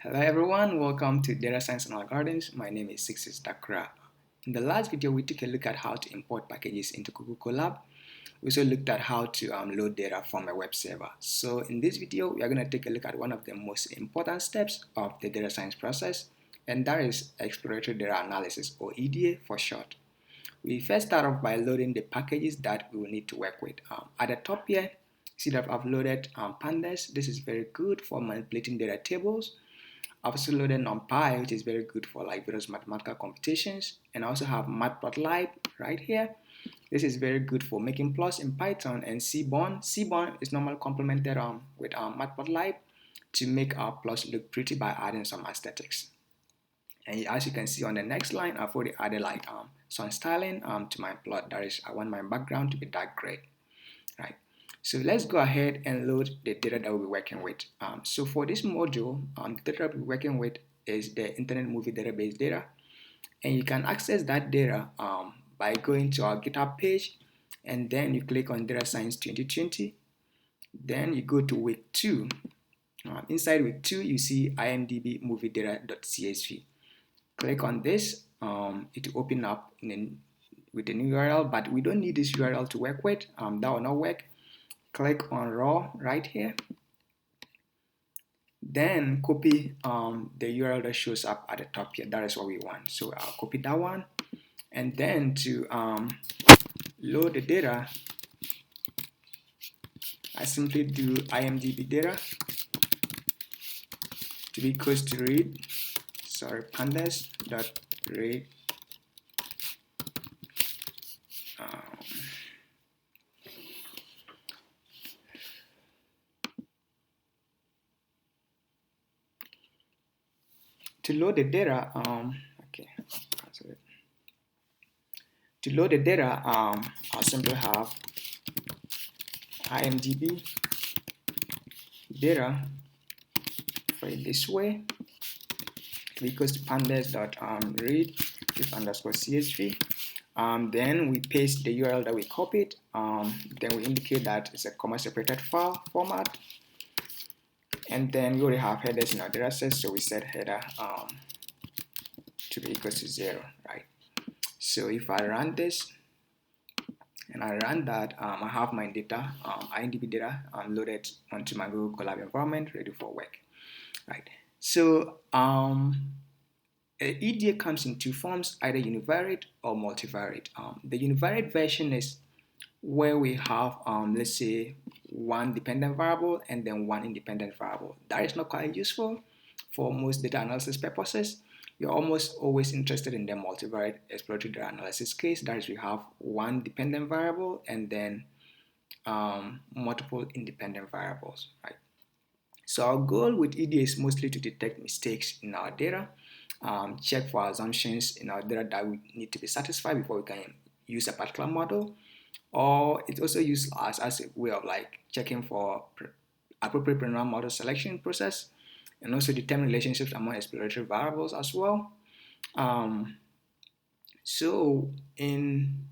Hello everyone, welcome to Data Science and Algorithms. My name is Sixes Dakra. In the last video, we took a look at how to import packages into Google Colab. We also looked at how to load data from a web server. So in this video, we are going to take a look at one of the most important steps of the data science process, and that is exploratory data analysis, or EDA for short. We first start off by loading the packages that we will need to work with. At the top here, see that I've loaded pandas. This is very good for manipulating data tables. I've also loaded NumPy, which is very good for like various mathematical computations. And I also have Matplotlib right here. This is very good for making plots in Python, and Seaborn. Seaborn is normally complemented with Matplotlib to make our plots look pretty by adding some aesthetics. And as you can see on the next line, I've already added like some styling to my plot. That is, I want my background to be dark gray, right? So let's go ahead and load the data that we'll be working with. So for this module, the data we'll be working with is the Internet Movie Database data. And you can access that data by going to our GitHub page, and then you click on Data Science 2020. Then you go to week 2. Inside week 2, you see imdb movie data.csv. Click on this. It will open up with a new URL, but we don't need this URL to work with. That will not work. Click on raw right here. Then copy the URL that shows up at the top here. That is what we want. So I'll copy that one. And then to load the data, I simply do imdb data to be equals to read, pandas dot read to load the data. To load the data, I'll simply have imdb data for it this way equals to pandas.read if underscore csv. Then we paste the URL that we copied. Then we indicate that it's a comma separated file format. And then we already have headers in our data set, so we set header to be equal to 0, right? So if I run this and I run that, I have my data, IMDb data, loaded onto my Google Colab environment, ready for work, right? So EDA comes in two forms, either univariate or multivariate. The univariate version is where we have, let's say, one dependent variable and then one independent variable. That is not quite useful for most data analysis purposes. You're almost always interested in the multivariate exploratory data analysis case. That is, we have one dependent variable and then multiple independent variables, right? So our goal with EDA is mostly to detect mistakes in our data, check for assumptions in our data that we need to be satisfied before we can use a particular model, or it's also used as a way of like checking for appropriate polynomial model selection process, and also determine relationships among exploratory variables as well. So in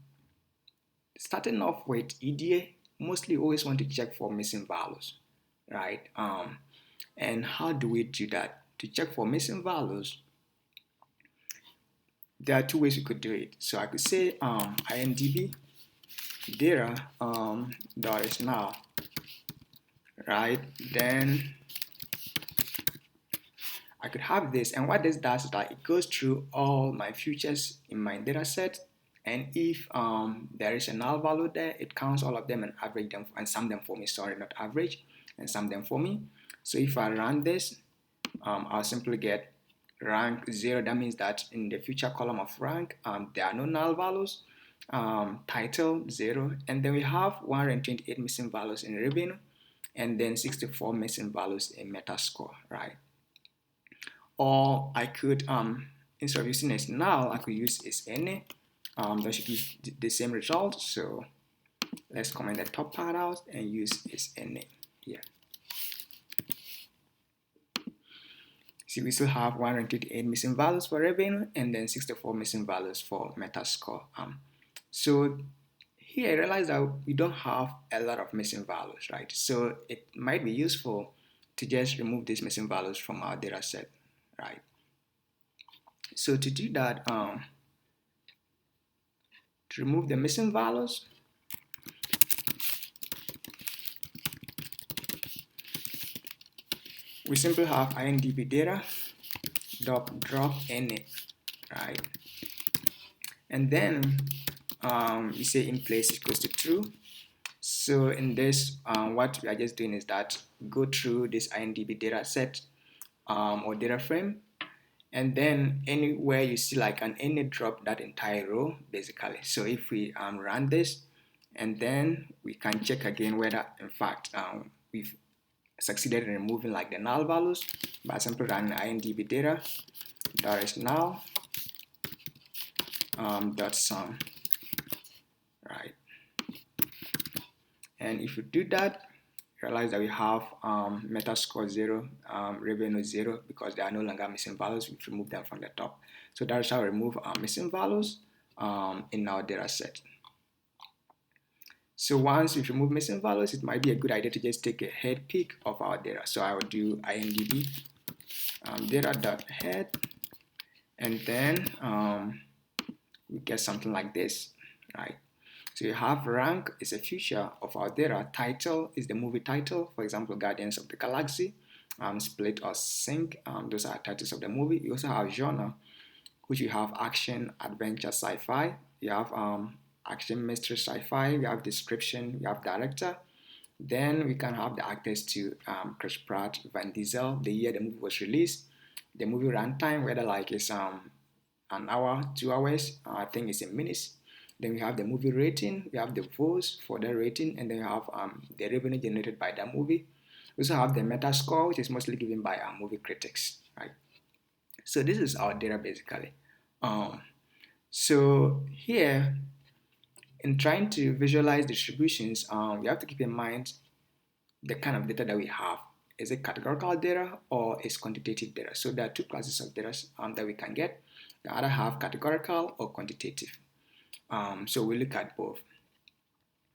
starting off with EDA, mostly always want to check for missing values, right? And how do we do that? To check for missing values, there are two ways we could do it. So I could say imdb data dot is now, right? Then I could have this, and what this does is that it goes through all my futures in my data set, and if there is a null value there, it counts all of them and average them and sum them for me. Sorry, not average, and sum them for me. So if I run this, I'll simply get rank 0. That means that in the future column of rank, there are no null values. Title 0, and then we have 128 missing values in revenue, and then 64 missing values in Metascore, right? Or I could, instead of using is null, I could use is any. That should give the same result. So let's comment the top part out and use is any here. See, we still have 128 missing values for revenue and then 64 missing values for Metascore. So here I realize that we don't have a lot of missing values, right? So it might be useful to just remove these missing values from our data set, right? So to do that, to remove the missing values, we simply have INDB data drop in it, right? And then we say in place equals to true. So in this, what we are just doing is that go through this INDB data set or data frame, and then anywhere you see like an any drop that entire row basically. So if we run this, and then we can check again whether in fact we've succeeded in removing like the null values by simply running INDB data that is null dot sum, right? And if you do that, realize that we have meta score 0, revenue 0, because they are no longer missing values. We've removed them from the top. So that's how we remove our missing values in our data set. So once we've removed missing values, it might be a good idea to just take a head peek of our data. So I will do INDB data.head, and then we get something like this, right? So you have rank is a feature of our data. Title is the movie title, for example, Guardians of the Galaxy. Split or sync, those are titles of the movie. You also have genre, which you have action, adventure, sci-fi. You have action, mystery, sci-fi. You have description. You have director. Then we can have the actors to Chris Pratt, Vin Diesel, the year the movie was released, the movie runtime, whether like it's an hour, 2 hours, I think it's in minutes. Then we have the movie rating, we have the votes for the rating, and then we have the revenue generated by that movie. We also have the meta score, which is mostly given by our movie critics, right? So this is our data basically. So here, in trying to visualize distributions, you have to keep in mind the kind of data that we have. Is it categorical data or is quantitative data? So there are two classes of data that we can get. The other have categorical or quantitative. So we look at both.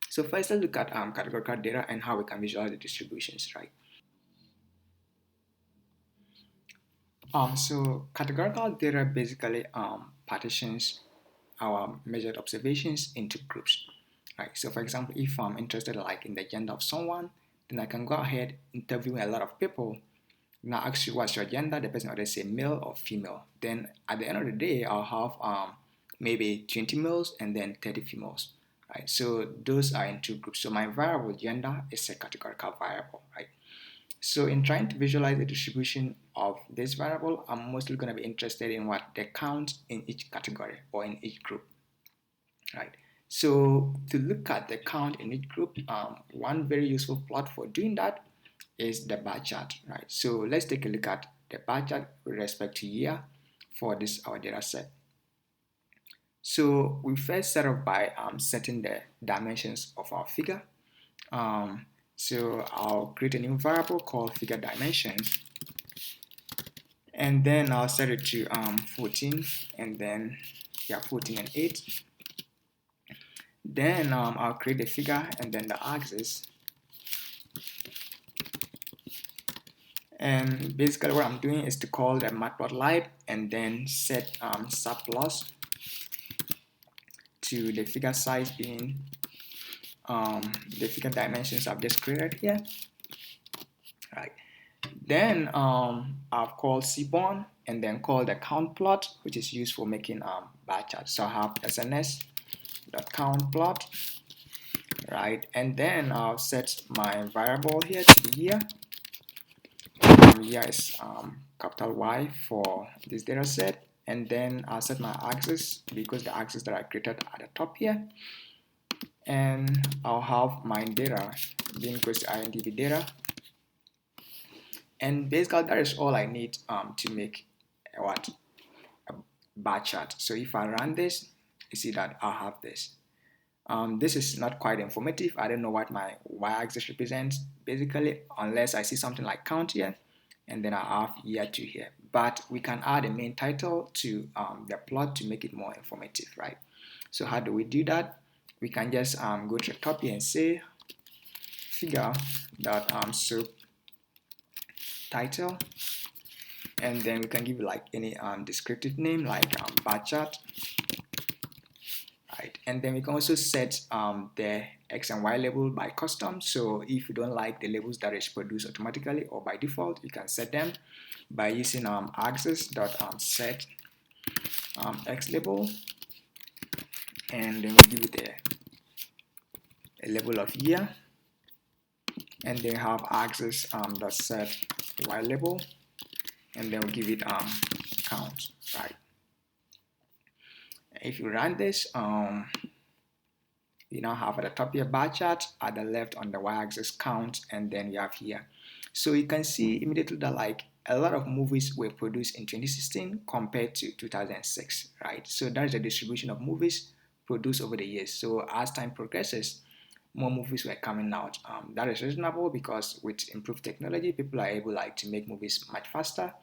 So first, let's look at categorical data and how we can visualize the distributions, right? So categorical data basically partitions our measured observations into groups, right? So for example, if I'm interested like in the gender of someone, then I can go ahead interview a lot of people. Now ask you what's your gender, the person will say male or female. Then at the end of the day, I'll have maybe 20 males and then 30 females, right? So those are in two groups. So my variable gender is a categorical variable, right? So in trying to visualize the distribution of this variable, I'm mostly going to be interested in what the count in each category or in each group, right? So to look at the count in each group, one very useful plot for doing that is the bar chart, right? So let's take a look at the bar chart with respect to year for this our data set. So we first set up by setting the dimensions of our figure. So I'll create a new variable called figure dimensions, and then I'll set it to 14, and then 14 and 8. Then I'll create the figure and then the axis. And basically what I'm doing is to call the matplotlib and then set subplus to the figure size being the figure dimensions I've just created here, right? Then I've called seaborn and then called the count plot, which is used for making bar charts. So I have sns.count plot, right? And then I'll set my variable here to be year. Year is capital Y for this data set, and then I'll set my axis because the axis that I created at the top here, and I'll have my data being equals to INDB data, and basically that is all I need to make a bar chart. So if I run this, you see that I'll have this. This is not quite informative. I don't know what my y-axis represents basically, unless I see something like count here, and then I have year to here. But we can add a main title to the plot to make it more informative, right? So how do we do that? We can just go to the top here and say figure dot sub title, and then we can give it like any descriptive name like bar chart, right? And then we can also set the X and Y label by custom. So if you don't like the labels that is produced automatically or by default, you can set them by using axis.set X label, and then we'll give it a label of year, and then have axis dot set Y label, and then we'll give it count, right? If you run this, you now have at the top your bar chart, at the left on the y-axis count, and then you have here. So you can see immediately that like a lot of movies were produced in 2016 compared to 2006, right? So that is the distribution of movies produced over the years. So as time progresses, more movies were coming out. That is reasonable because with improved technology, people are able like to make movies much faster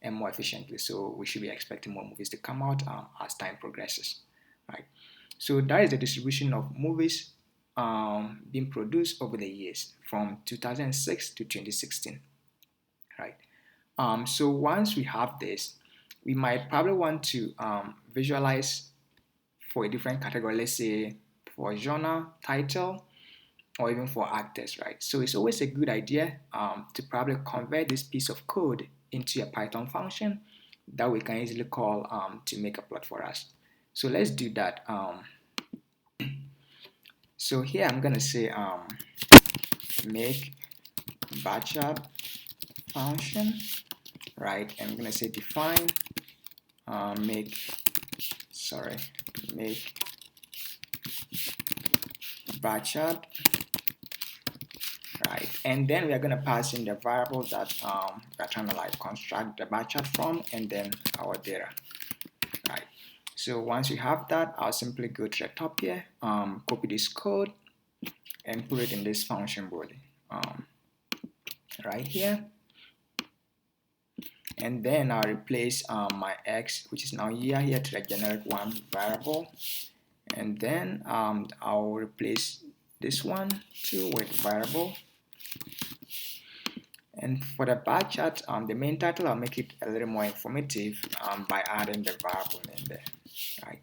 and more efficiently. So we should be expecting more movies to come out as time progresses, right? So that is the distribution of movies being produced over the years from 2006 to 2016, right? So once we have this, we might probably want to visualize for a different category, let's say for genre, title, or even for actors, right? So it's always a good idea to probably convert this piece of code into a Python function that we can easily call to make a plot for us. So let's do that. So here I'm gonna say make bar chart function, right? I'm gonna say define make bar chart, right? And then we are gonna pass in the variable that we're trying to like construct the bar chart from, and then our data, right? So once you have that, I'll simply go to the top here, copy this code, and put it in this function body right here. And then I'll replace my X, which is now year, here to the generic one variable. And then I'll replace this one too with variable. And for the bar chart, the main title, I'll make it a little more informative by adding the variable name there, right?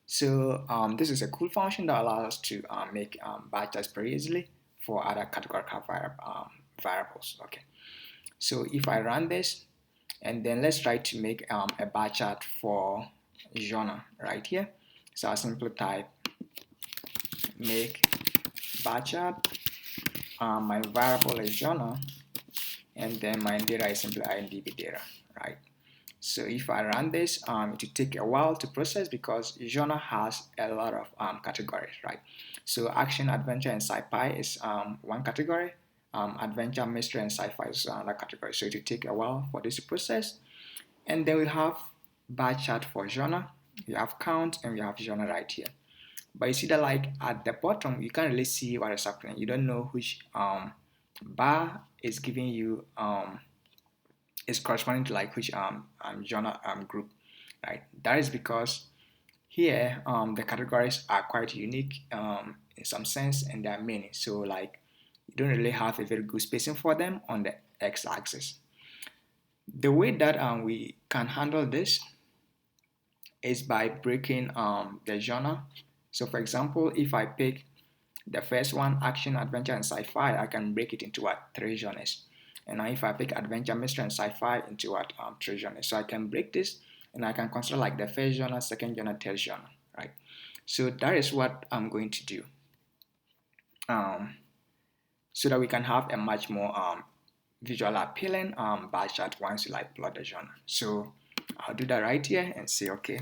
So this is a cool function that allows us to make bar charts very easily for other categorical variables, okay? So if I run this, and then let's try to make a bar chart for genre right here. So I'll simply type make bar chart. My variable is genre, and then my data is simply IMDb data, right? So if I run this, it will take a while to process because genre has a lot of categories, right? So action, adventure, and sci-fi is one category. Adventure, mystery, and sci-fi is another category. So it will take a while for this to process. And then we have bar chart for genre. We have count, and we have genre right here. But you see that like at the bottom, you can't really see what is happening. You don't know which bar is giving you is corresponding to like which genre group, right? That is because here the categories are quite unique in some sense, and there are many. So like you don't really have a very good spacing for them on the x-axis. The way that we can handle this is by breaking the genre. So for example, if I pick the first one, action, adventure, and sci-fi, I can break it into what 3 genres. And now if I pick adventure, mystery, and sci-fi into what 3 genres. So I can break this, and I can consider like the first genre, second genre, third genre, right? So that is what I'm going to do, so that we can have a much more visual appealing bar chart once you like plot the genre. So I'll do that right here and say okay.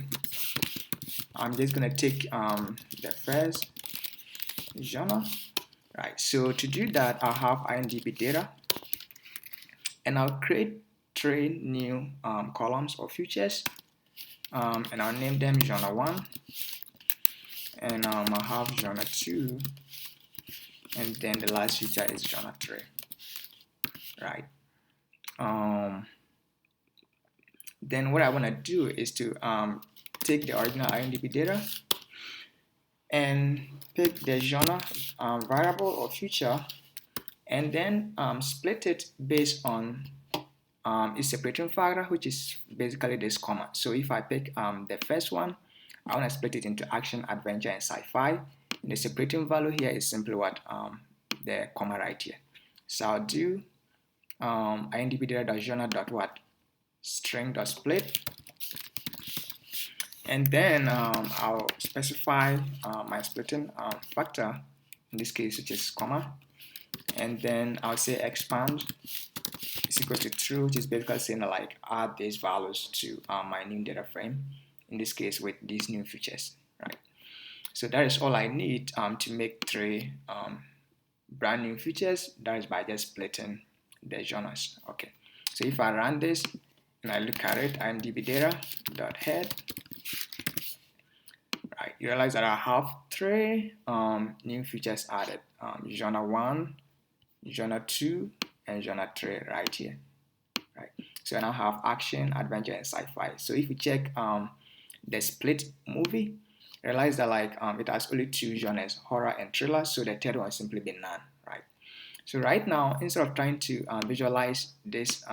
I'm just gonna take the first genre, right? So to do that, I'll have IMDb data, and I'll create 3 new columns or features, and I'll name them genre 1, and I'll have genre 2, and then the last feature is genre 3, right? Then what I want to do is to take the original IMDb data and pick the genre variable or feature, and then split it based on is separating factor, which is basically this comma. So if I pick the first one, I want to split it into action, adventure, and sci-fi. The separating value here is simply what the comma right here. So I'll do imdbdata.genre.what string.split, and then I'll specify my splitting factor, in this case which is comma, and then I'll say expand is equal to true, which is basically saying like add these values to my new data frame, in this case with these new features, right? So that is all I need to make three brand new features. That is by just splitting the genres. Okay, so if I run this and I look at it, imdbdata.head, right, you realize that I have three new features added: genre 1, genre 2, and genre 3 right here. Right. So I now have action, adventure, and sci-fi. So if you check the split movie, realize that like it has only two genres, horror and thriller. So the third one will simply be none. Right. So right now, instead of trying to visualize this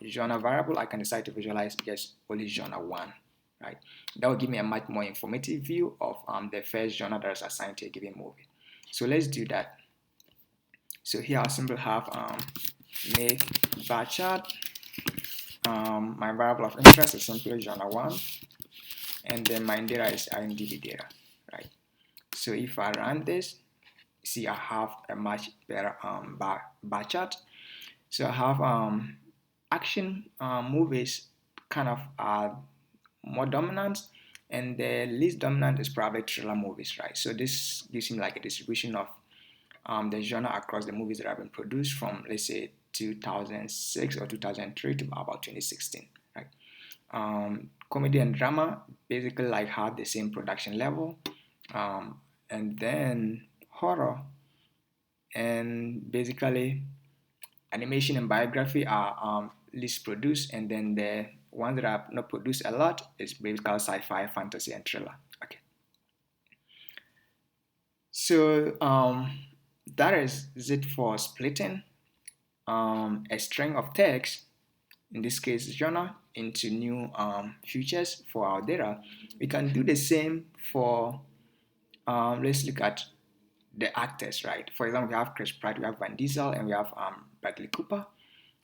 genre variable, I can decide to visualize just only genre 1. Right. That will give me a much more informative view of the first genre that is assigned to a given movie. So let's do that. So here I'll simply have make bar chart. My variable of interest is simply genre 1, and then my data is IMDb data, right? So if I run this, see I have a much better bar chart. So I have action movies kind of are more dominant, and the least dominant is probably thriller movies, right? So this gives me like a distribution of the genre across the movies that have been produced from, let's say, 2006 or 2003 to about 2016, right? Comedy and drama basically like have the same production level, and then horror and basically animation and biography are least produced, and then the ones that are not produced a lot is basically sci-fi, fantasy, and thriller. Okay, so that is it for splitting a string of text, in this case genre, into new features for our data. We can do the same for, let's look at the actors, right? For example, we have Chris Pratt, we have Vin Diesel, and we have Bradley Cooper.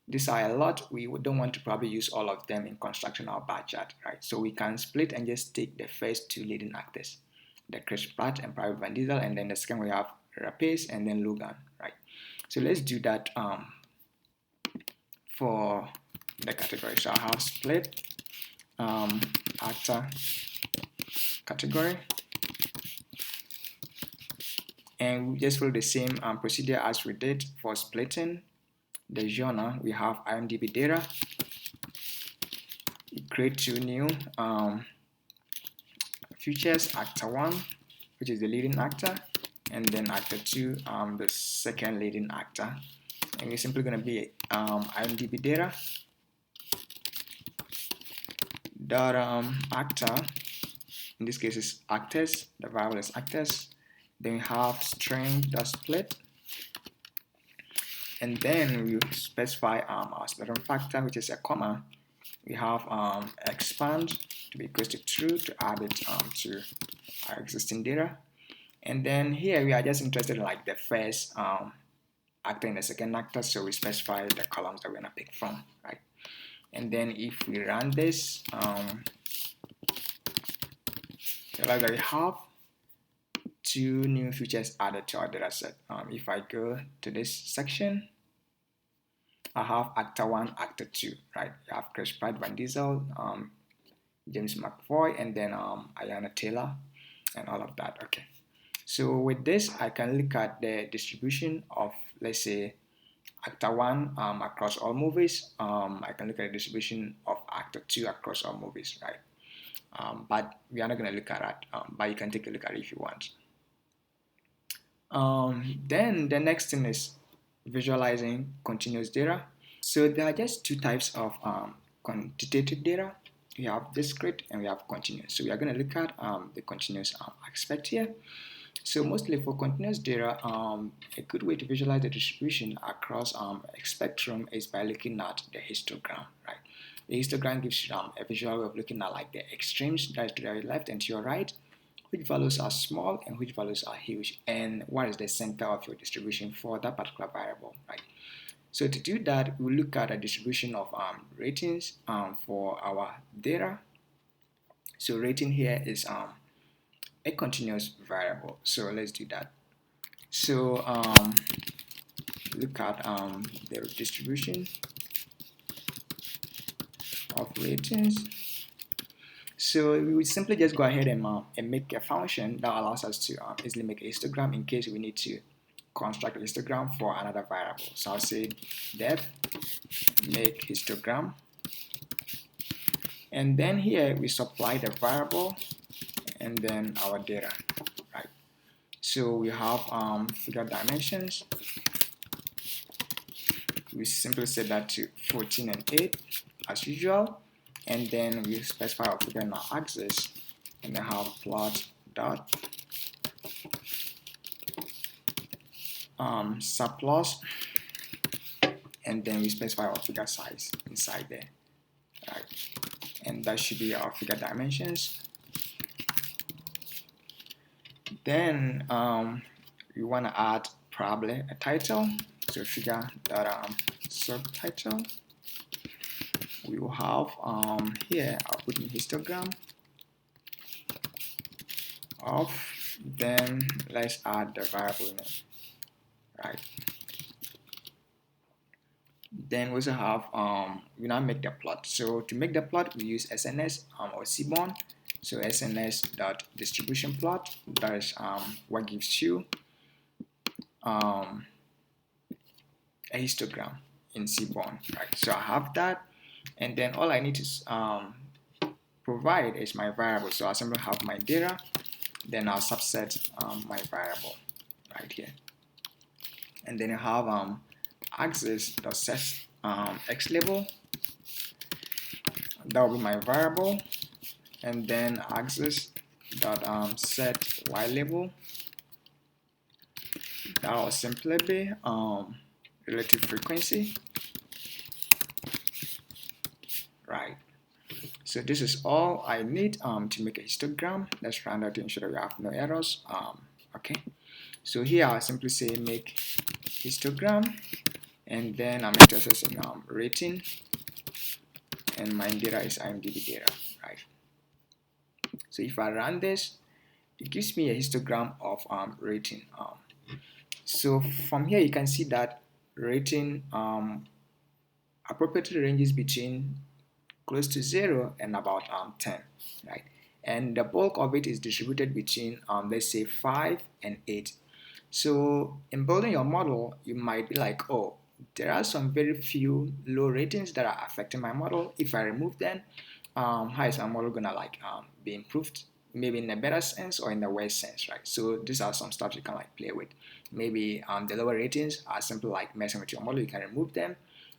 These are a lot. We don't want to probably use all of them in constructing our bar chart, right? So we can split and just take the first two leading actors, the Chris Pratt and probably Vin Diesel, and then the second we have Rapace and then Logan, right? So let's do that for the category. So I have split actor category, and we just follow the same procedure as we did for splitting the genre. We have IMDb data. We create two new features: actor 1, which is the leading actor, and then actor 2, the second leading actor. And we're simply going to be IMDb data dot actor, in this case is actors, the variable is actors. Then we have string.split, and then we specify our splitting factor, which is a comma. We have expand to be equal to true to add it to our existing data. And then here we are just interested in like the first actor and the second actor, so we specify the columns that we're gonna pick from, right? And then if we run this, realize that we have two new features added to our data set. If I go to this section, I have actor 1, actor 2, right? I have Chris Pratt, Vin Diesel, James McAvoy, and then Ayanna Taylor, and all of that. Okay. So with this, I can look at the distribution of, let's say, actor 1 across all movies. I can look at the distribution of actor 2 across all movies, right? But we are not going to look at that, but you can take a look at it if you want. Then the next thing is visualizing continuous data. So there are just two types of quantitative data. We have discrete and we have continuous. So we are going to look at the continuous aspect here. So mostly for continuous data, a good way to visualize the distribution across a spectrum is by looking at the histogram, right? The histogram gives you a visual way of looking at like the extremes, that is to your left and to your right, which values are small and which values are huge, and what is the center of your distribution for that particular variable, right? So to do that, we'll look at a distribution of ratings for our data. So rating here is a continuous variable. So let's do that. So look at the distribution of ratings. So we would simply just go ahead and make a function that allows us to easily make a histogram in case we need to construct a histogram for another variable. So I'll say def make histogram, and then here we supply the variable and then our data, right? So we have figure dimensions. We simply set that to 14 and 8 as usual, and then we specify our figure in our axis, and then have plot dot subplot, and then we specify our figure size inside there, right? And that should be our figure dimensions. Then we want to add probably a title, so figure that subtitle. We will have here I'll put in histogram of, then let's add the variable name, right? Then we also have we now make the plot. So to make the plot, we use SNS or Seaborn. So SNS dot distribution plot, that is what gives you a histogram in Seaborn, right? So I have that, and then all I need to provide is my variable. So I simply have my data, then I'll subset my variable right here, and then I have axis dot set x label, that will be my variable, and then axis dot set y label, that will simply be relative frequency, right? So this is all I need to make a histogram. Let's run that to ensure that we have no errors. Okay, so here I'll simply say make histogram, and then I'm interested in rating, and my data is IMDb data, right? So if I run this, it gives me a histogram of rating. So from here you can see that rating appropriately ranges between close to 0 and about 10, right? And the bulk of it is distributed between let's say 5 and 8. So in building your model, you might be like, oh, there are some very few low ratings that are affecting my model. If I remove them, how is my model gonna be improved? Maybe in a better sense or in the worse sense, right? So these are some stuff you can play with. Maybe the lower ratings are simply messing with your model. You can remove them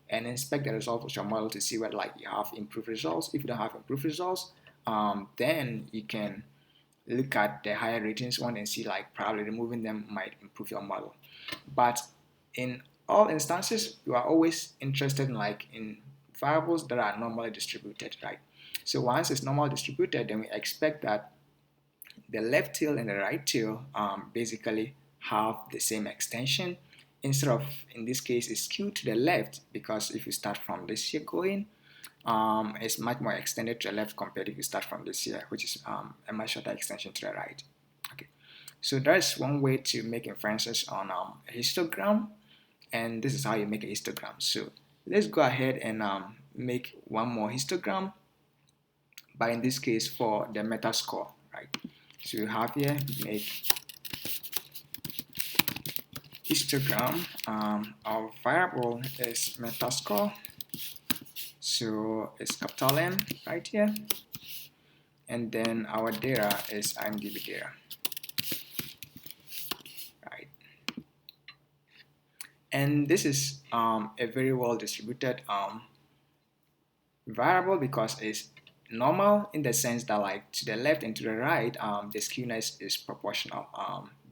and inspect the results of your model to see whether you have improved results. If you don't have improved results, then you can look at the higher ratings one and see probably removing them might improve your model. But in all instances, you are always interested in variables that are normally distributed, right? So once it's normally distributed, then we expect that the left tail and the right tail basically have the same extension. Instead of, in this case, it's skewed to the left, because if you start from this here going, it's much more extended to the left compared if you start from this here, which is a much shorter extension to the right. Okay, so that's one way to make inferences on a histogram, and this is how you make a histogram. So let's go ahead and make one more histogram, but in this case for the Metascore, right? So you have here make histogram. Our variable is Metascore, so it's capital M right here, and then our data is IMDb data, right? And this is a very well distributed variable, because it's normal in the sense that to the left and to the right, the skewness is proportional.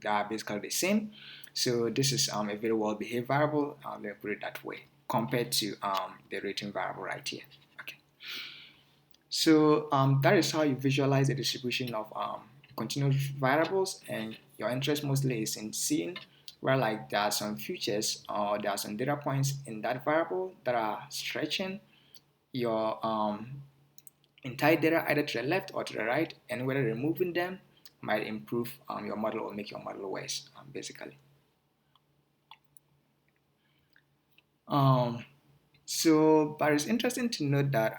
they are basically the same. So this is a very well behaved variable, let me put it that way, compared to the rating variable right here. Okay. So that is how you visualize the distribution of continuous variables, and your interest mostly is in seeing where like there are some features or there are some data points in that variable that are stretching your entire data either to the left or to the right, and whether removing them might improve your model or make your model worse, basically. But it's interesting to note that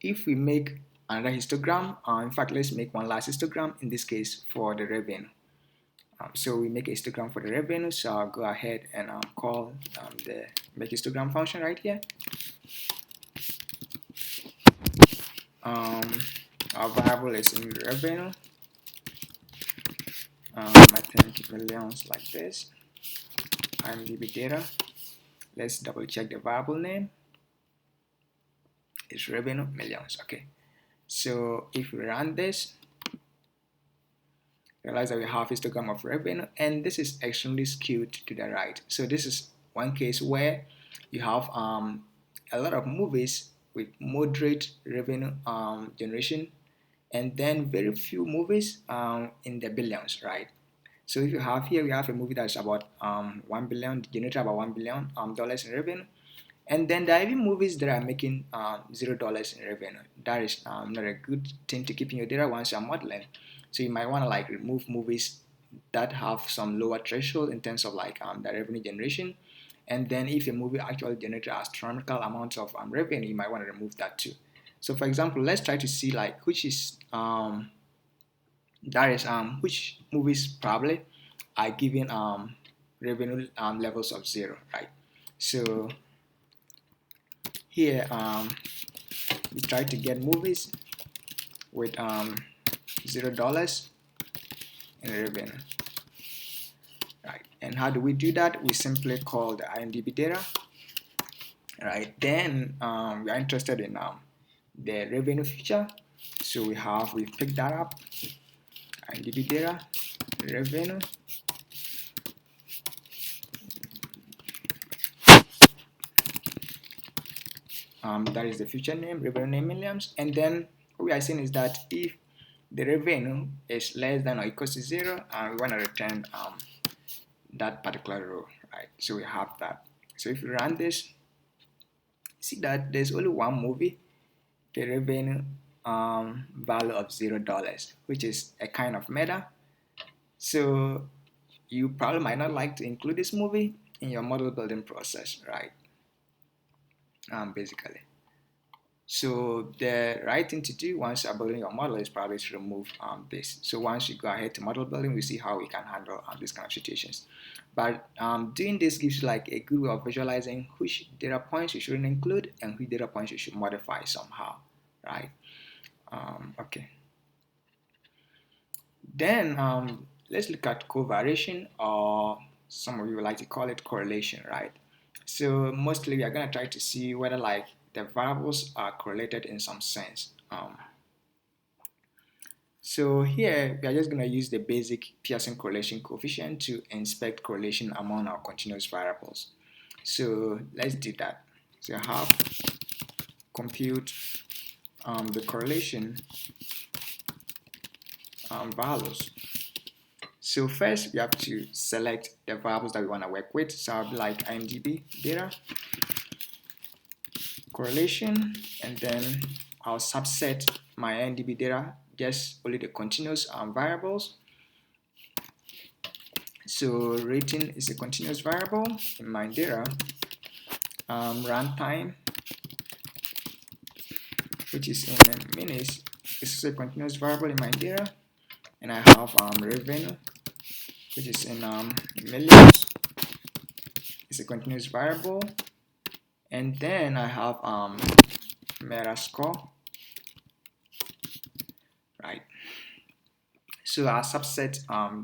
if we make another histogram, in fact, let's make one last histogram, in this case for the revenue. So we make a histogram for the revenue, so I'll go ahead and call the make histogram function right here. Our variable is in revenue. I think millions like this. IMDb data. Let's double check the variable name. It's revenue millions. Okay. So if we run this, realize that we have histogram of revenue, and this is extremely skewed to the right. So this is one case where you have a lot of movies with moderate revenue generation, and then very few movies in the billions, right? So if you have here, we have a movie that's about 1 billion, generated about $1 billion dollars in revenue. And then there are even movies that are making $0 in revenue. That is not a good thing to keep in your data once you're modeling. So you might want to like remove movies that have some lower threshold in terms of like the revenue generation. And then if a movie actually generates astronomical amounts of revenue, you might want to remove that too. So for example, let's try to see like which is which movies probably are giving revenue levels of 0, right? So here we try to get movies with $0 in revenue, right? And how do we do that? We simply call the IMDb data, right? Then we are interested in the revenue feature, so we picked that up. IMDb data, revenue, that is the feature name, revenue name millions. And then what we are saying is that if the revenue is less than or equals to 0, we want to return that particular row, right? So we have that. So if you run this, see that there's only one movie, the revenue value of $0, which is a kind of meta. So you probably might not like to include this movie in your model building process, right? Basically. So the right thing to do once you're building your model is probably to remove this. So once you go ahead to model building, we see how we can handle these kind of situations. But doing this gives you like a good way of visualizing which data points you shouldn't include and which data points you should modify somehow, right? Okay. Then let's look at covariation, or some of you would like to call it correlation, right? So mostly we are going to try to see whether like the variables are correlated in some sense. So here we are just going to use the basic Pearson correlation coefficient to inspect correlation among our continuous variables. So let's do that. So I have compute the correlation values. So first we have to select the variables that we want to work with. So I'll be like IMDb data, correlation, and then I'll subset my IMDb data just only the continuous variables. So rating is a continuous variable in my data. Runtime, which is in minutes, is a continuous variable in my data. And I have revenue, which is in millions, is a continuous variable. And then I have Metascore, right? So I subset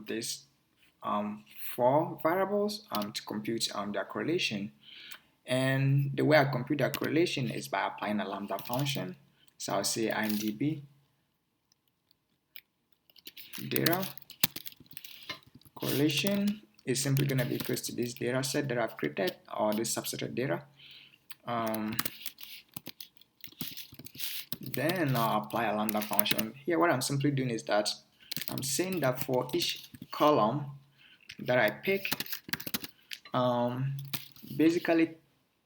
these 4 variables to compute their correlation. And the way I compute their correlation is by applying a lambda function. So I'll say IMDb data correlation is simply going to be equal to this data set that I've created, or this subset data. Then I'll apply a lambda function. Here what I'm simply doing is that I'm saying that for each column that I pick, basically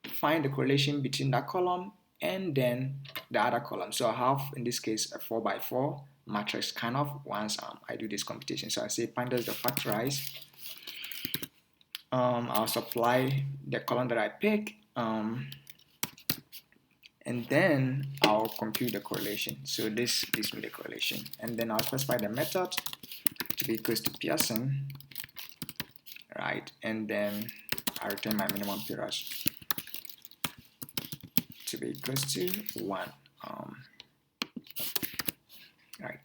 find the correlation between that column and then the other column. So I have, in this case, a 4x4 matrix kind of once I do this computation. So I say pandas the factorize. I'll supply the column that I pick, and then I'll compute the correlation. So this gives me the correlation, and then I'll specify the method to be equals to Pearson, right? And then I return my minimum period to be equals to 1, right?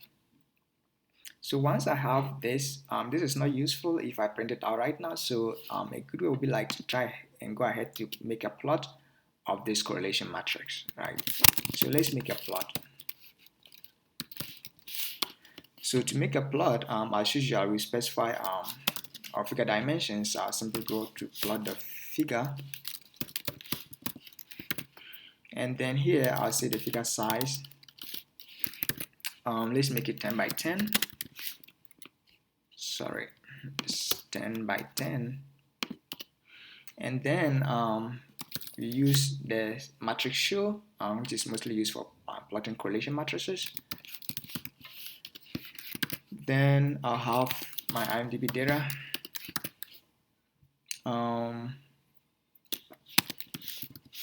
So once I have this, this is not useful if I print it out right now. So a good way would be like to try and go ahead to make a plot of this correlation matrix, right? So let's make a plot. So to make a plot, as usual, we specify our figure dimensions. I'll simply go to plot the figure, and then here I'll say the figure size. Let's make it 10 by 10. Sorry, it's 10 by 10. And then we use the matrix show, which is mostly used for plotting correlation matrices. Then I'll have my IMDb data.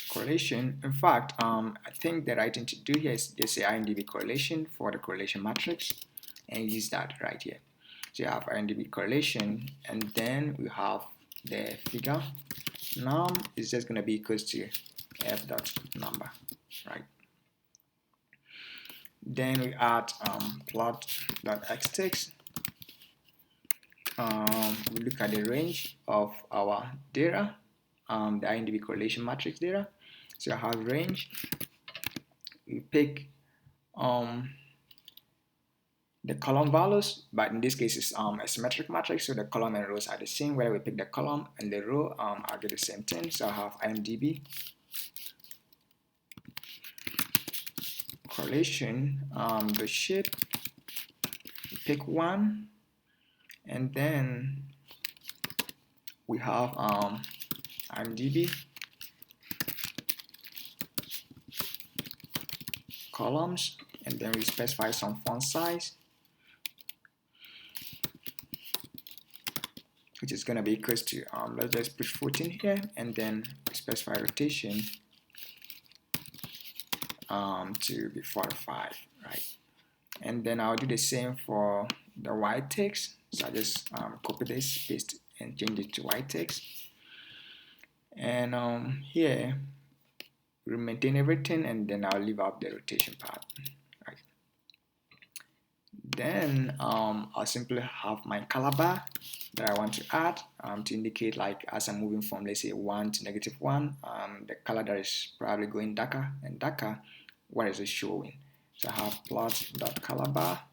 Correlation. In fact, I think the right thing to do here is just say IMDb correlation for the correlation matrix and use that right here. So you have IMDb correlation, and then we have the figure. Num is just going to be equals to f dot number, right? Then we add plot dot xtext. We look at the range of our data, the IMDb correlation matrix data. So I have range. We pick the column values, but in this case it's a symmetric matrix, so the column and rows are the same. Whether we pick the column and the row, I'll get the same thing. So I have IMDb correlation, the shape, pick one, and then we have IMDb columns, and then we specify some font size, which is going to be equals to, let's just put 14 here, and then specify rotation to be 45, right? And then I'll do the same for the white text. So I just copy this, paste, and change it to white text. And here we maintain everything, and then I'll leave out the rotation part, right? Then I'll simply have my color bar that I want to add to indicate, like, as I'm moving from, let's say, 1 to -1, the color that is probably going darker and darker, what is it showing? So I have plot.color bar,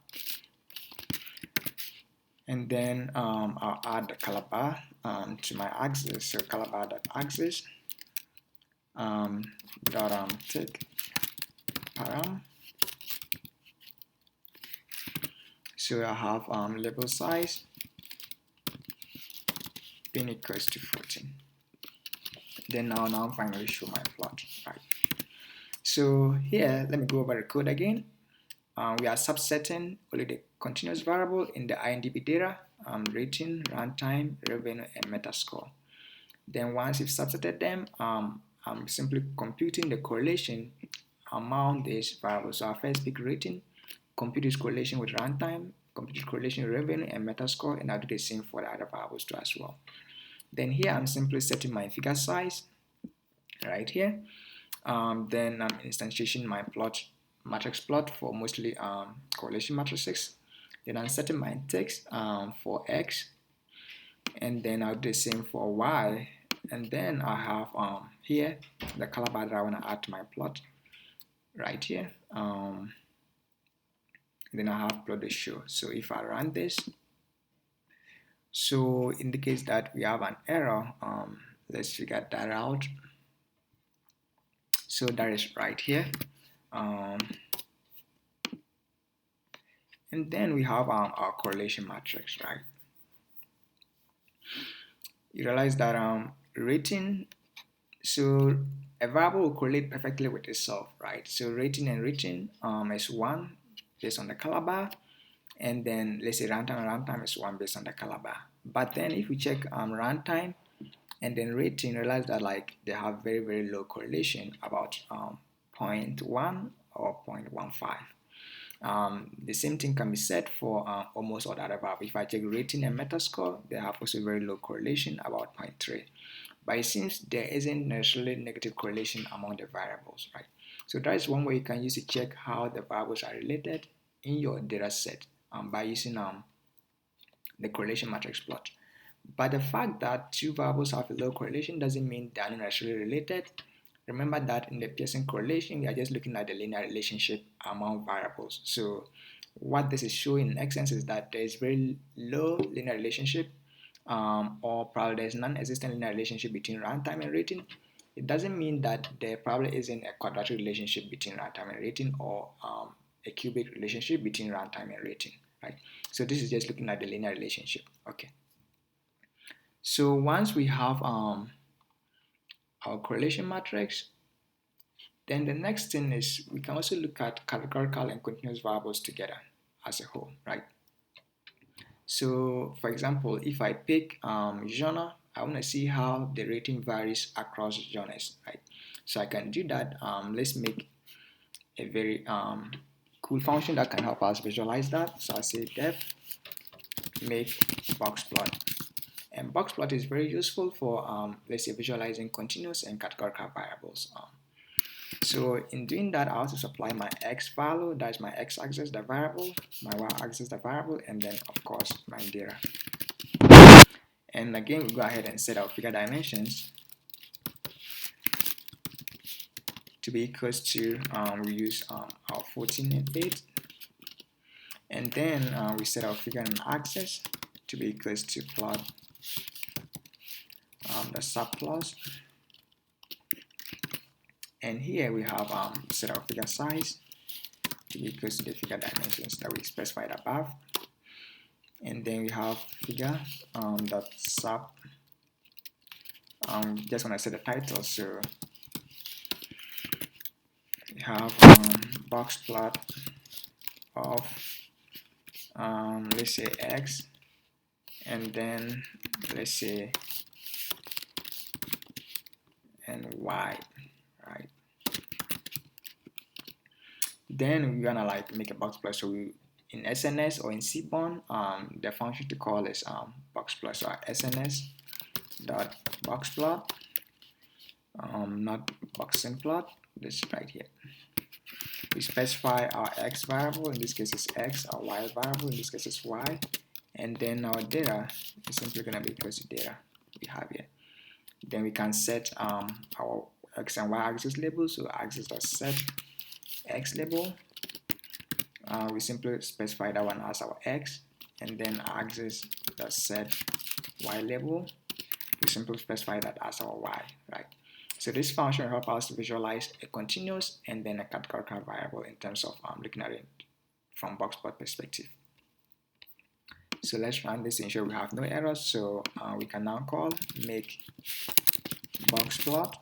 and then I'll add the color bar to my axis. So color bar.axis tick param. So I have label size being equals to 14. Then now I'm finally show my plot, right? So here, let me go over the code again. We are subsetting only the continuous variable in the IMDb data, rating, runtime, revenue, and metascore. Then once you've subsetted them, I'm simply computing the correlation among these variables. So I first pick rating, compute this correlation with runtime, compute this correlation with revenue and metascore, and I'll do the same for the other variables too as well. Then here I'm simply setting my figure size right here. Then I'm instantiating my plot, matrix plot for mostly correlation matrices. Then I'm setting my text for X, and then I'll do the same for Y. And then I have here the color bar that I want to add to my plot right here. then I have plot the show. So if I run this, so indicates that we have an error. Let's figure that out. So that is right here. And then we have our correlation matrix, right? You realize that rating, so a variable will correlate perfectly with itself, right? So rating and rating is 1 based on the color bar, and then let's say runtime is 1 based on the color bar. But then if we check runtime and then rating, realize that like they have very, very low correlation, about 0.1 or 0.15. The same thing can be said for almost all other variables. If I check rating and metascore, they have also very low correlation, about 0.3. But it seems there isn't necessarily negative correlation among the variables, right? So that is one way you can use to check how the variables are related in your data set by using the correlation matrix plot. But the fact that two variables have a low correlation doesn't mean they are not necessarily related. Remember that in the Pearson correlation, we are just looking at the linear relationship among variables. So what this is showing in essence is that there is very low linear relationship, or probably there's non-existent linear relationship between runtime and rating. It doesn't mean that there probably isn't a quadratic relationship between runtime and rating, or a cubic relationship between runtime and rating, right? So this is just looking at the linear relationship. Okay. So once we have our correlation matrix, then the next thing is we can also look at categorical and continuous variables together as a whole, right? So for example, if I pick genre, I want to see how the rating varies across genres, right? So I can do that. Let's make a very cool function that can help us visualize that. So I say def make box plot. And box plot is very useful for, let's say, visualizing continuous and categorical variables. So in doing that, I also supply my x value, that's my x-axis, the variable, my y-axis, the variable, and then, of course, my data. And again, we go ahead and set our figure dimensions to be equals to, we use our 14 and 8. And then we set our figure and axis to be equals to plot the subplot, and here we have set our figure size to be equal to the figure dimensions that we specified above, and then we have figure dot sub. Just want to set the title, so we have box plot of let's say x, and then let's say and y, right? Then we're gonna like make a box plot. So we, in SNS or in Seaborn, the function to call is box plot. So our SNS dot box plot, not boxing plot. This is right here. We specify our x variable. In this case is x. Our y variable. In this case is y. And then our data is simply gonna be equal to data we have here. Then we can set our x and y axis labels. So axis dot set x label. We simply specify that one as our x, and then axis dot set y label. We simply specify that as our y, right? So this function helps us to visualize a continuous and then a categorical variable in terms of looking at it from box plot perspective. So let's run this to ensure we have no errors. So we can now call make box plot,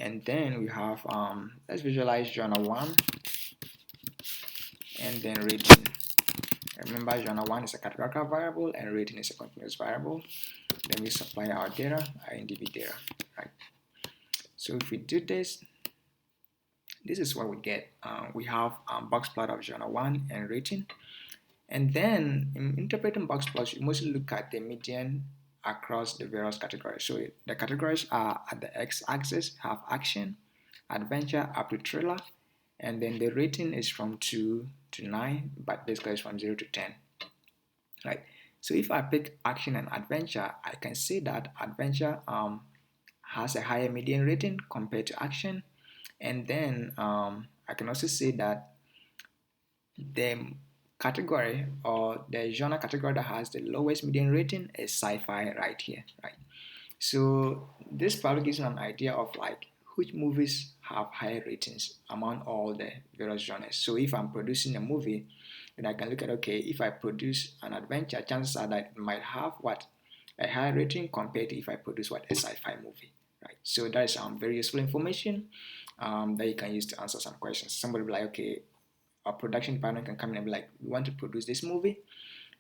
and then we have let's visualize genre 1 and then rating. Remember, genre 1 is a categorical variable and rating is a continuous variable. Then we supply our data, our INDB data, right? So if we do this, this is what we get. We have box plot of genre 1 and rating. And then in interpreting box plots, you mostly look at the median across the various categories. So the categories are at the x-axis, have action, adventure up to thriller, and then the rating is from 2 to 9, but basically it's from 0 to 10, right? So if I pick action and adventure, I can say that adventure has a higher median rating compared to action, and then I can also say that The category or the genre category that has the lowest median rating is sci-fi right here, right? So this probably gives you an idea of like which movies have higher ratings among all the various genres. So if I'm producing a movie, then I can look at, okay, if I produce an adventure, chances are that it might have what, a higher rating compared to if I produce what, a sci-fi movie, right? So that is very useful information that you can use to answer some questions. Somebody will be like, okay, our production department can come in and be like, we want to produce this movie.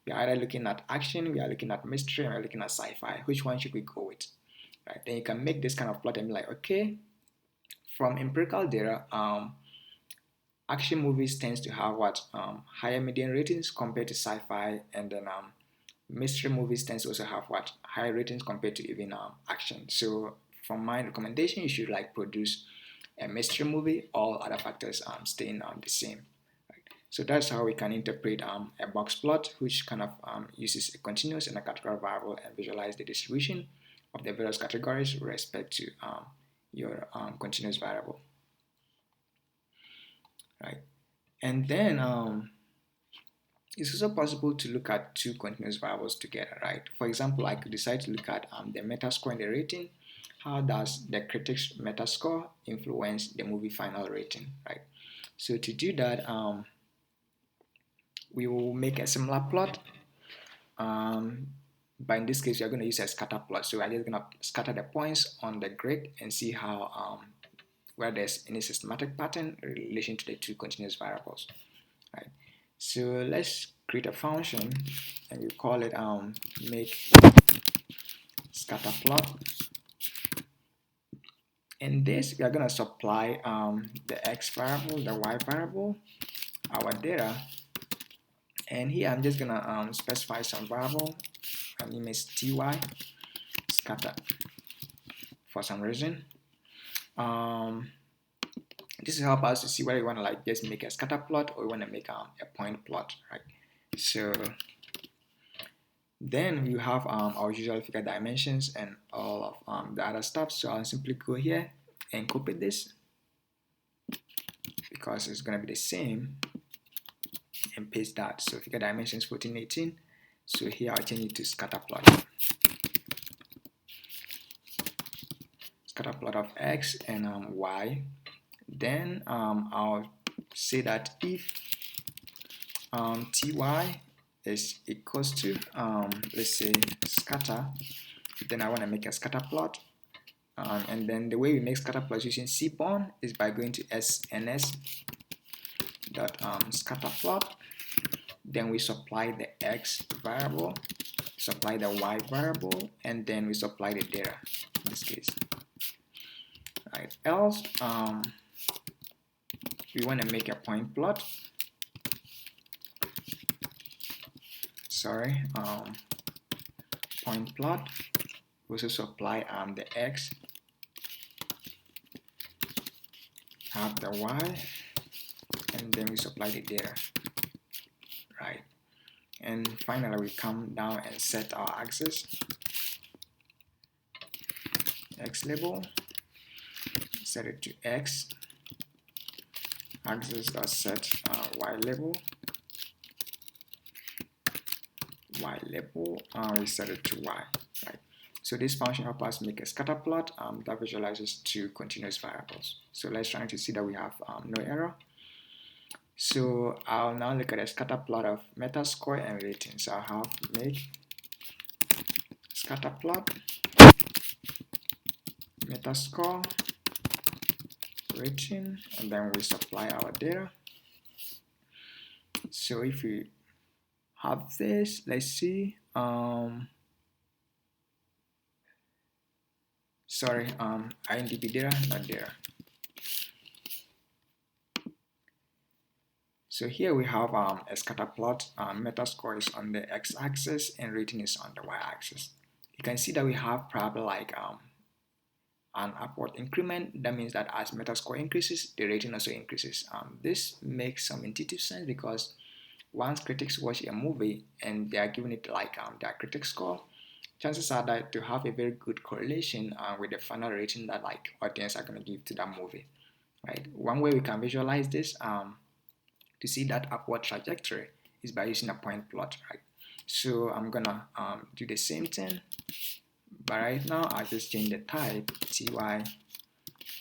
We are either looking at action, we are looking at mystery, and we are looking at sci-fi. Which one should we go with? Right? Then you can make this kind of plot and be like, okay, from empirical data, action movies tends to have what, higher median ratings compared to sci-fi, and then mystery movies tends to also have what, higher ratings compared to even action. So from my recommendation, you should like produce a mystery movie. All other factors staying the same. So that's how we can interpret a box plot, which kind of uses a continuous and a categorical variable and visualize the distribution of the various categories with respect to your continuous variable, right? And then it's also possible to look at two continuous variables together, right? For example, I could decide to look at the metascore and the rating. How does the critics metascore influence the movie final rating, right? So to do that, we will make a similar plot, but in this case, we are going to use a scatter plot. So we're just going to scatter the points on the grid and see how where there's any systematic pattern in relation to the two continuous variables, right? So let's create a function and we call it make scatter plot. In this, we are going to supply the x variable, the y variable, our data, and here I'm just going to specify some variable. Her name is ty scatter for some reason. This will help us to see whether you want to like just make a scatter plot or you want to make a point plot, right? So then we have our usual figure dimensions and all of the other stuff. So I'll simply go here and copy this because it's going to be the same and paste that. So figure dimensions 1418. So here I'll change it to scatter plot. Scatter plot of x and y. Then I'll say that if ty is equals to let's say scatter, then I want to make a scatter plot, and then the way we make scatter plots using Seaborn is by going to sns dot scatter plot. Then we supply the x variable, supply the y variable, and then we supply the data in this case, right? Else we want to make a point plot. Sorry, point plot. We also supply the x, have the y, and then we supply the data, right? And finally we come down and set our axis, x label, set it to x, axis dot set y label, we set it to y, right? So this function helps us make a scatter plot that visualizes two continuous variables. So let's try to see that we have no error. So I'll now look at a scatter plot of metascore and rating. So I'll have make scatter plot, metascore, rating, and then we supply our data. So if we have this, let's see, sorry, IMDb data, not data. So here we have a scatter plot. Metascore is on the x-axis and rating is on the y-axis. You can see that we have probably like an upward increment. That means that as metascore increases, the rating also increases. This makes some intuitive sense because once critics watch a movie and they are giving it like their critic score, chances are that to have a very good correlation with the final rating that like audience are going to give to that movie, right? One way we can visualize this to see that upward trajectory is by using a point plot, right? So I'm gonna do the same thing, but right now I'll just change the type ty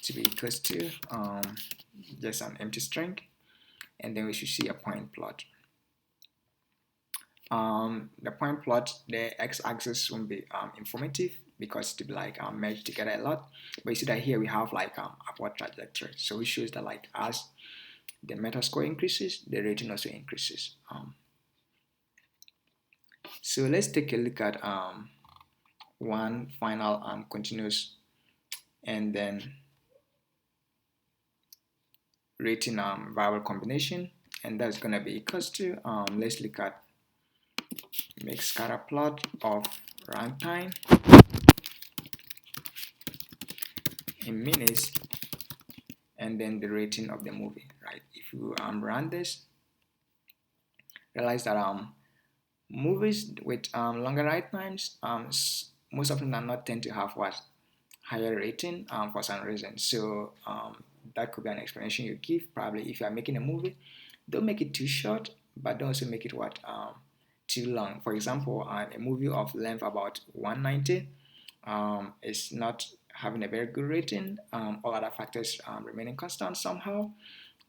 to be equals to just an empty string, and then we should see a point plot. The point plot, the x-axis won't be informative because to be like merged together a lot, but you see that here we have like upward trajectory, so it shows that like as the meta score increases, the rating also increases. So let's take a look at one final continuous and then rating variable combination, and that's going to be equals to let's look at make scatter plot of runtime in minutes and then the rating of the movie, right? If you run this, realize that movies with longer write times most often than not tend to have what higher rating for some reason. So that could be an explanation you give. Probably if you are making a movie, don't make it too short, but don't also make it what too long. For example, a movie of length about 190 is not having a very good rating. All other factors remaining constant somehow.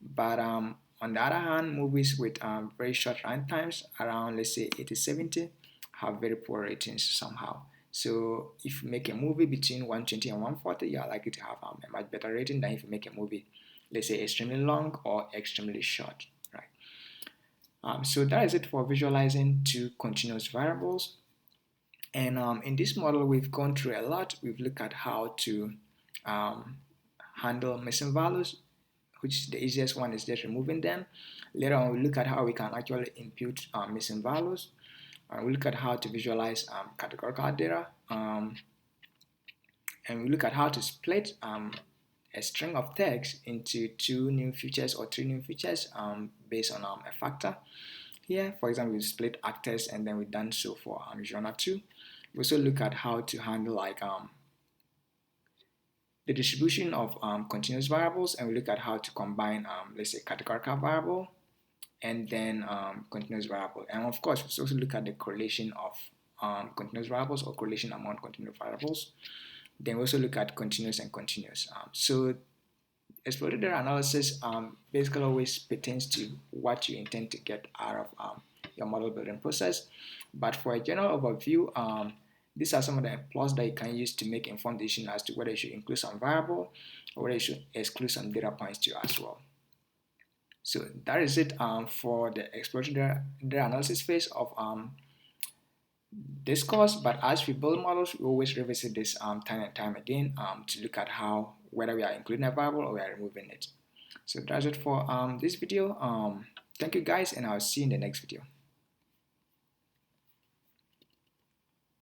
But on the other hand, movies with very short run times, around let's say 80-70, have very poor ratings somehow. So if you make a movie between 120 and 140, you are likely to have a much better rating than if you make a movie, let's say, extremely long or extremely short, right? So that is it for visualizing two continuous variables. And in this model, we've gone through a lot. We've looked at how to handle missing values, which the easiest one is just removing them. Later on, we'll look at how we can actually impute missing values. We'll look at how to visualize categorical data. And we look at how to split a string of text into two new features or three new features based on a factor. Here, for example, we split actors and then we've done so for genre 2. We also look at how to handle like the distribution of continuous variables, and we look at how to combine, let's say, categorical variable and then continuous variable. And of course, we also look at the correlation of continuous variables or correlation among continuous variables. Then we also look at continuous and continuous. So exploratory data analysis basically always pertains to what you intend to get out of your model building process. But for a general overview, these are some of the plots that you can use to make informed decision as to whether you should include some variable or whether you should exclude some data points too as well. So that is it for the exploratory data analysis phase of this course. But as we build models, we always revisit this time and time again to look at how whether we are including a variable or we are removing it. So that's it for this video. Thank you guys, and I'll see you in the next video.